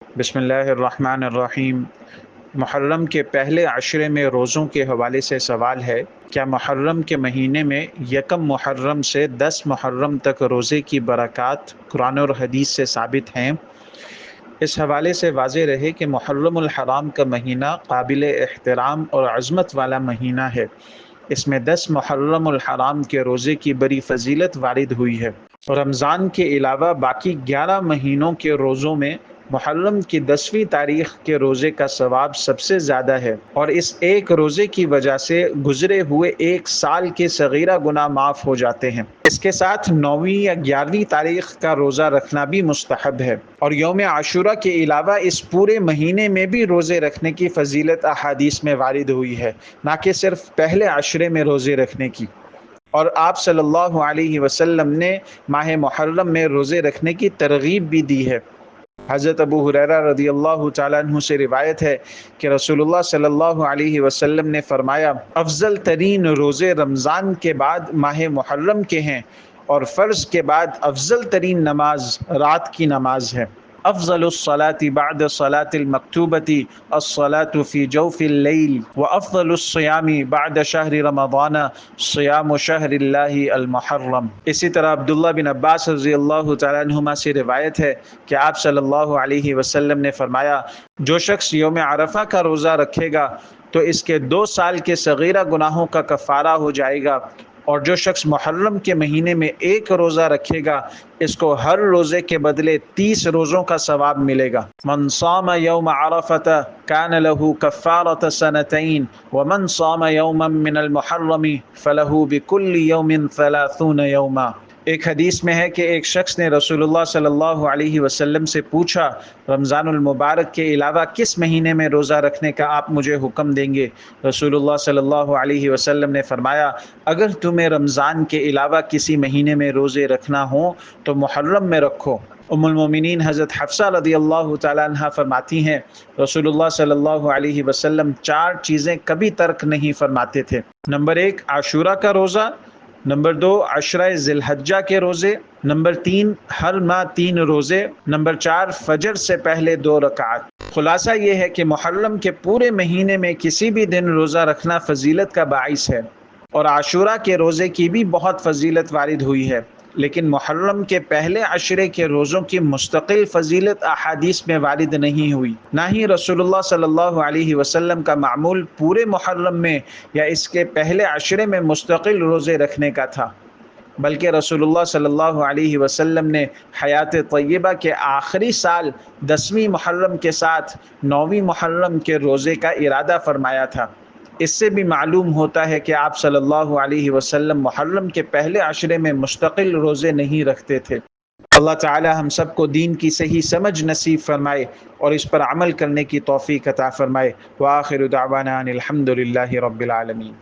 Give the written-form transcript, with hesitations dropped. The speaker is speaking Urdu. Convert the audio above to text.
بسم اللہ الرحمن الرحیم۔ محرم کے پہلے عشرے میں روزوں کے حوالے سے سوال ہے، کیا محرم کے مہینے میں یکم محرم سے 10 محرم تک روزے کی برکات قرآن اور حدیث سے ثابت ہیں؟ اس حوالے سے واضح رہے کہ محرم الحرام کا مہینہ قابل احترام اور عظمت والا مہینہ ہے۔ اس میں 10 محرم الحرام کے روزے کی بڑی فضیلت وارد ہوئی ہے۔ رمضان کے علاوہ باقی 11 مہینوں کے روزوں میں محرم کی 10ویں تاریخ کے روزے کا ثواب سب سے زیادہ ہے، اور اس ایک روزے کی وجہ سے گزرے ہوئے ایک سال کے صغیرہ گناہ معاف ہو جاتے ہیں۔ اس کے ساتھ 9ویں یا 11ویں تاریخ کا روزہ رکھنا بھی مستحب ہے، اور یوم عاشورہ کے علاوہ اس پورے مہینے میں بھی روزے رکھنے کی فضیلت احادیث میں وارد ہوئی ہے، نہ کہ صرف پہلے عشرے میں روزے رکھنے کی۔ اور آپ صلی اللہ علیہ وسلم نے ماہ محرم میں روزے رکھنے کی ترغیب بھی دی ہے۔ حضرت ابو ہریرہ رضی اللہ تعالیٰ عنہ سے روایت ہے کہ رسول اللہ صلی اللہ علیہ وسلم نے فرمایا، افضل ترین روزے رمضان کے بعد ماہ محرم کے ہیں، اور فرض کے بعد افضل ترین نماز رات کی نماز ہے۔ افضل الصلاة بعد الصلاة المکتوبة الصلاة في جوف اللیل، وافضل الصیام بعد شہر رمضان صیام شہر اللہ المحرم۔ اسی طرح عبداللہ بن عباس رضی اللہ تعالیٰ عنہما سے روایت ہے کہ آپ صلی اللہ علیہ وسلم نے فرمایا، جو شخص یوم عرفہ کا روزہ رکھے گا تو اس کے 2 سال کے صغیرہ گناہوں کا کفارہ ہو جائے گا، اور جو شخص محرم کے مہینے میں ایک روزہ رکھے گا اس کو ہر روزے کے بدلے 30 روزوں کا ثواب ملے گا۔ من صام یوم عرفۃ کان له کفارۃ سنتین ومن صام یوما من المحرم فلہ بکل یوم 30 یوما۔ ایک حدیث میں ہے کہ ایک شخص نے رسول اللہ صلی اللہ علیہ وسلم سے پوچھا، رمضان المبارک کے علاوہ کس مہینے میں روزہ رکھنے کا آپ مجھے حکم دیں گے؟ رسول اللہ صلی اللہ علیہ وسلم نے فرمایا، اگر تمہیں رمضان کے علاوہ کسی مہینے میں روزے رکھنا ہوں تو محرم میں رکھو۔ ام المومنین حضرت حفصہ رضی اللہ تعالیٰ عنہ فرماتی ہیں، رسول اللہ صلی اللہ علیہ وسلم 4 چیزیں کبھی ترک نہیں فرماتے تھے۔ نمبر 1 عاشورہ کا روزہ، نمبر 2 عشرہ ذی الحجہ کے روزے، نمبر 3 ہر ماہ 3 روزے، نمبر 4 فجر سے پہلے 2 رکعات۔ خلاصہ یہ ہے کہ محرم کے پورے مہینے میں کسی بھی دن روزہ رکھنا فضیلت کا باعث ہے، اور عاشورہ کے روزے کی بھی بہت فضیلت وارد ہوئی ہے، لیکن محرم کے پہلے عشرے کے روزوں کی مستقل فضیلت احادیث میں وارد نہیں ہوئی۔ نہ ہی رسول اللہ صلی اللہ علیہ وسلم کا معمول پورے محرم میں یا اس کے پہلے عشرے میں مستقل روزے رکھنے کا تھا، بلکہ رسول اللہ صلی اللہ علیہ وسلم نے حیات طیبہ کے آخری سال 10ویں محرم کے ساتھ 9ویں محرم کے روزے کا ارادہ فرمایا تھا۔ اس سے بھی معلوم ہوتا ہے کہ آپ صلی اللہ علیہ وسلم محرم کے پہلے عشرے میں مستقل روزے نہیں رکھتے تھے۔ اللہ تعالی ہم سب کو دین کی صحیح سمجھ نصیب فرمائے اور اس پر عمل کرنے کی توفیق عطا فرمائے۔ وآخر دعوانا ان الحمد للہ رب العالمین۔